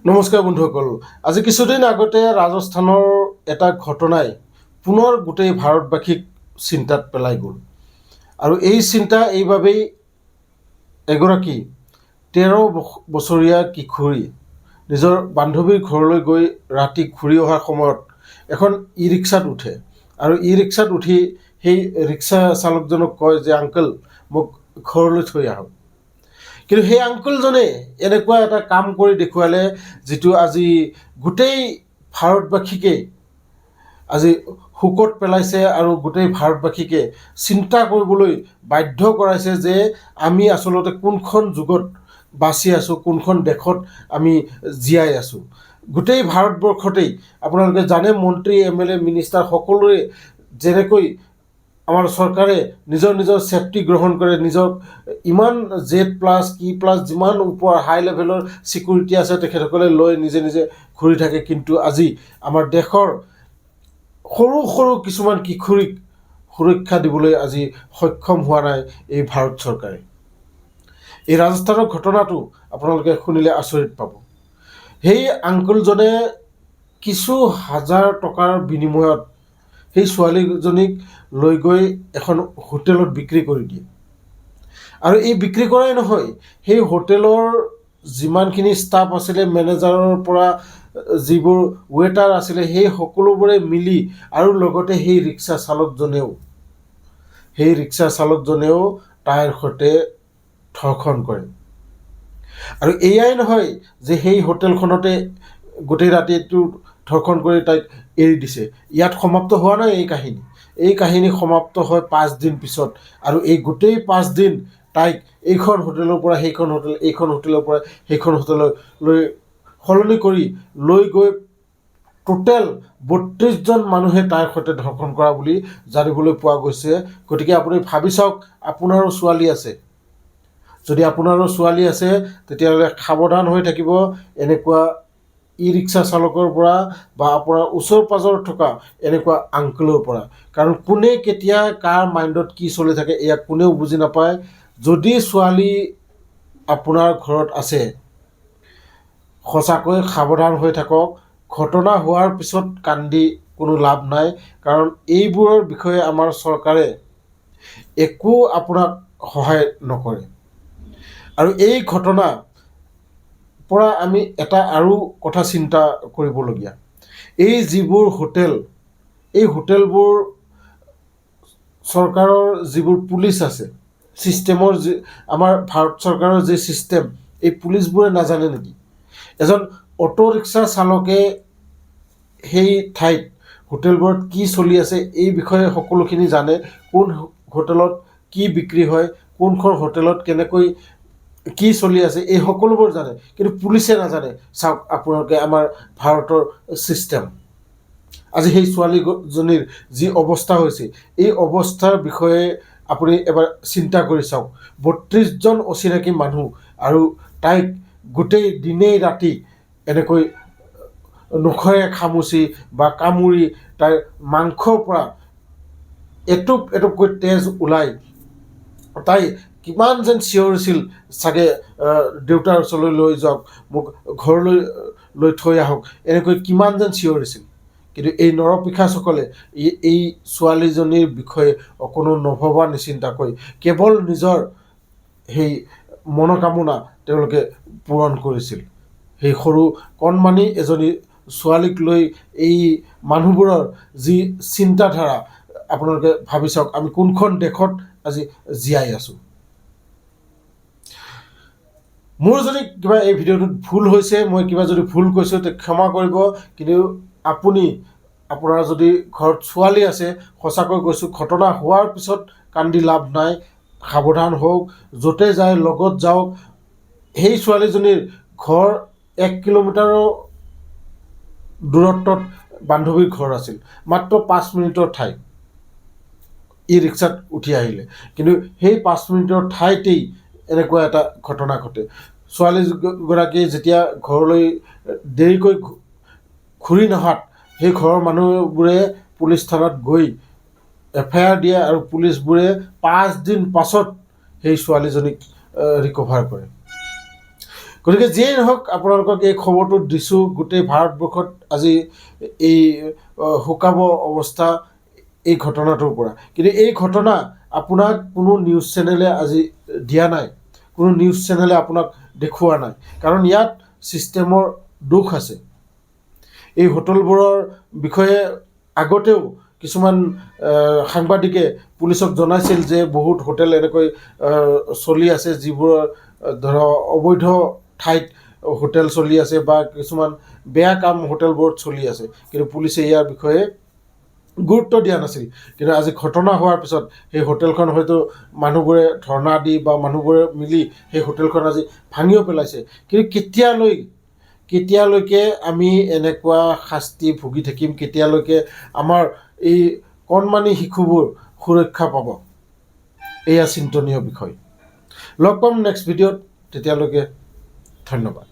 নমস্কাৰ বন্ধুসকল, আজি কিছুদিন আগতে ৰাজস্থানৰ এটা ঘটনাই পুনৰ গোটেই ভাৰতবাসীক চিন্তাত পেলাই গ'ল। আৰু এই চিন্তা এইবাবেই এগৰাকী 13 বছৰীয়া কিশোৰী নিজৰ বান্ধৱীৰ ঘৰলৈ গৈ ৰাতি ঘূৰি অহাৰ সময়ত এখন ই ৰিক্সাত উঠে আৰু ই ৰিক্সাত উঠি সেই ৰিক্সা চালকজনক কয় যে আংকল মোক ঘৰলৈ থৈ আহক। কিন্তু সেই আংকলজনে এনেকুৱা এটা কাম কৰি দেখুৱালে যিটো আজি গোটেই ভাৰতবাসীকে আজি শোকত পেলাইছে আৰু গোটেই ভাৰতবাসীকে চিন্তা কৰিবলৈ বাধ্য কৰাইছে যে আমি আচলতে কোনখন যুগত বাচি আছোঁ, কোনখন দেশত আমি জীয়াই আছোঁ। গোটেই ভাৰতবৰ্ষতেই আপোনালোকে জানে মন্ত্ৰী MLA মিনিষ্টাৰ সকলোৰে যেনেকৈ আমাৰ চৰকাৰে নিজৰ নিজৰ ছেফটি গ্ৰহণ কৰে, নিজক ইমান Z+, যিমান ওপৰ হাই লেভেলৰ ছিকিউৰিটি আছে তেখেতসকলে লৈ নিজে নিজে ঘূৰি থাকে। কিন্তু আজি আমাৰ দেশৰ সৰু সৰু কিছুমান কিশোৰীক সুৰক্ষা দিবলৈ আজি সক্ষম হোৱা নাই এই ভাৰত চৰকাৰে। এই ৰাজস্থানৰ ঘটনাটো আপোনালোকে শুনিলে আচৰিত পাব। সেই আংকলজনে কিছু হাজাৰ টকাৰ বিনিময়ত সেই ছোৱালীজনীক লৈ গৈ এখন হোটেলত বিক্ৰী কৰি দিয়ে। আৰু এই বিক্ৰী কৰাই নহয়, সেই হোটেলৰ যিমানখিনি ষ্টাফ আছিলে, মেনেজাৰৰ পৰা যিবোৰ ৱেটাৰ আছিলে, সেই সকলোবোৰে মিলি আৰু লগতে সেই ৰিক্সা চালকজনেও তাইৰ সৈতে ধৰ্ষণ কৰে। আৰু এয়াই নহয় যে সেই হোটেলখনতে গোটেই ৰাতিটো ধৰ্ষণ কৰি তাইক এৰি দিছে। ইয়াত সমাপ্ত হোৱা নাই এই কাহিনী সমাপ্ত হয় 5 দিন পিছত। আৰু এই গোটেই 5 দিন তাইক এইখন হোটেলৰ পৰা সেইখন হোটেল, এইখন হোটেলৰ পৰা সেইখন হোটেললৈ সলনি কৰি লৈ গৈ টোটেল 32জন মানুহে তাইৰ সৈতে ধৰ্ষণ কৰা বুলি জানিবলৈ পোৱা গৈছে। গতিকে আপুনি ভাবি চাওক, আপোনাৰো ছোৱালী আছে। যদি আপোনাৰো ছোৱালী আছে তেতিয়াহ'লে সাৱধান হৈ থাকিব এনেকুৱা ই ৰিক্সা চালকৰ পৰা বা আপোনাৰ ওচৰ পাজৰত থকা এনেকুৱা আংকলৰ পৰা। কাৰণ কোনে কেতিয়া কাৰ মাইণ্ডত কি চলি থাকে এয়া কোনেও বুজি নাপায়। যদি ছোৱালী আপোনাৰ ঘৰত আছে, সঁচাকৈ সাৱধান হৈ থাকক। ঘটনা হোৱাৰ পিছত কান্দি কোনো লাভ নাই, কাৰণ এইবোৰৰ বিষয়ে আমাৰ চৰকাৰে একো আপোনাক সহায় নকৰে। আৰু এই ঘটনাৰ পৰা আমি এটা আৰু কথা চিন্তা কৰিবলগীয়া, এই যিবোৰ হোটেল, এই হোটেলবোৰ চৰকাৰৰ যিবোৰ পুলিচ আছে, ছিষ্টেমৰ আমাৰ ভাৰত চৰকাৰৰ যি ছিষ্টেম, এই পুলিচবোৰে নাজানে নেকি? এজন অটো ৰিক্সা চালকে সেই ঠাইত হোটেলবোৰত কি চলি আছে এই বিষয়ে সকলোখিনি জানে। কোন হোটেলত কি বিক্ৰী হয়, কোনখন হোটেলত কেনেকৈ কি চলি আছে এই সকলোবোৰ জানে, কিন্তু পুলিচে নাজানে। চাওক আপোনালোকে আমাৰ ভাৰতৰ ছিষ্টেম। আজি সেই ছোৱালীজনীৰ যি অৱস্থা হৈছে, এই অৱস্থাৰ বিষয়ে আপুনি এবাৰ চিন্তা কৰি চাওক। 32জন অচিনাকি মানুহ আৰু তাইক গোটেই দিনেই ৰাতি এনেকৈ নখৰে খামুচি বা কামুৰি তাইৰ মাংসৰ পৰা এটুপ এটুপকৈ তেজ ওলাই তাই কিমান যেন চিঞৰিছিল চাগে, দেউতাৰ ওচৰলৈ লৈ যাওক, মোক ঘৰলৈ লৈ থৈ আহক, এনেকৈ কিমান যেন চিঞৰিছিল। কিন্তু এই নৰপিশাচসকলে এই ছোৱালীজনীৰ বিষয়ে অকণো নভবা নিচিন্তাকৈ কেৱল নিজৰ সেই মনোকামনা তেওঁলোকে পূৰণ কৰিছিল। সেই সৰু কণমানি এজনী ছোৱালীক লৈ এই মানুহবোৰৰ যি চিন্তাধাৰা, আপোনালোকে ভাবি চাওক আমি কোনখন দেশত আজি জীয়াই আছোঁ। মোৰ যদি কিবা এই ভিডিঅ'টোত ভুল হৈছে, মই কিবা যদি ভুল কৈছোঁ তে ক্ষমা কৰিব। কিন্তু আপোনাৰ যদি ঘৰত ছোৱালী আছে, সঁচাকৈ কৈছোঁ, ঘটনা হোৱাৰ পিছত কান্দি লাভ নাই। সাৱধান হওক, য'তে যায় লগত যাওক। সেই ছোৱালীজনীৰ ঘৰ 1 কিলোমিটাৰৰ দূৰত্বত বান্ধৱীৰ ঘৰ আছিল, মাত্ৰ 5 মিনিটৰ ঠাই। ই ৰিক্সাত উঠি আহিলে, কিন্তু সেই 5 মিনিটৰ ঠাইতেই এনেকুৱা এটা ঘটনা ঘটে। ছোৱালীগৰাকী যেতিয়া ঘৰলৈ দেৰিকৈ ঘূৰি নহাত সেই ঘৰৰ মানুহবোৰে পুলিচ থানাত গৈ FIR দিয়ে আৰু পুলিচবোৰে 5 দিন পাছত সেই ছোৱালীজনীক ৰিকভাৰ কৰে। গতিকে যিয়েই নহওক আপোনালোকক এই খবৰটো দিছোঁ। গোটেই ভাৰতবৰ্ষত আজি এই শুকাব অৱস্থা এই ঘটনাটোৰ পৰা। কিন্তু এই ঘটনা আপোনাক কোনো নিউজ চেনেলে আজি দিয়া নাই, কোনো নিউজ চেনেলে আপোনাক দেখুওৱা নাই, কাৰণ ইয়াত ছিষ্টেমৰ দোষ আছে। এই হোটেলবোৰৰ বিষয়ে আগতেও কিছুমান সাংবাদিকে পুলিচক জনাইছিল যে বহুত হোটেল এনেকৈ চলি আছে, যিবোৰৰ ধৰক অবৈধ ঠাইত হোটেল চলি আছে বা কিছুমান বেয়া কাম হোটেলবোৰত চলি আছে, কিন্তু পুলিচে ইয়াৰ বিষয়ে গুৰুত্ব দিয়া নাছিল। কিন্তু আজি ঘটনা হোৱাৰ পিছত সেই হোটেলখন হয়তো মানুহবোৰে ধৰ্ণা দি বা মানুহবোৰে মিলি সেই হোটেলখন আজি ভাঙিও পেলাইছে। কিন্তু কেতিয়ালৈকে আমি এনেকুৱা শাস্তি ভুগি থাকিম? কেতিয়ালৈকে আমাৰ এই কণমানি শিশুবোৰ সুৰক্ষা পাব? এয়া চিন্তনীয় বিষয়। লগ পাম নেক্সট ভিডিঅ'ত, তেতিয়ালৈকে ধন্যবাদ।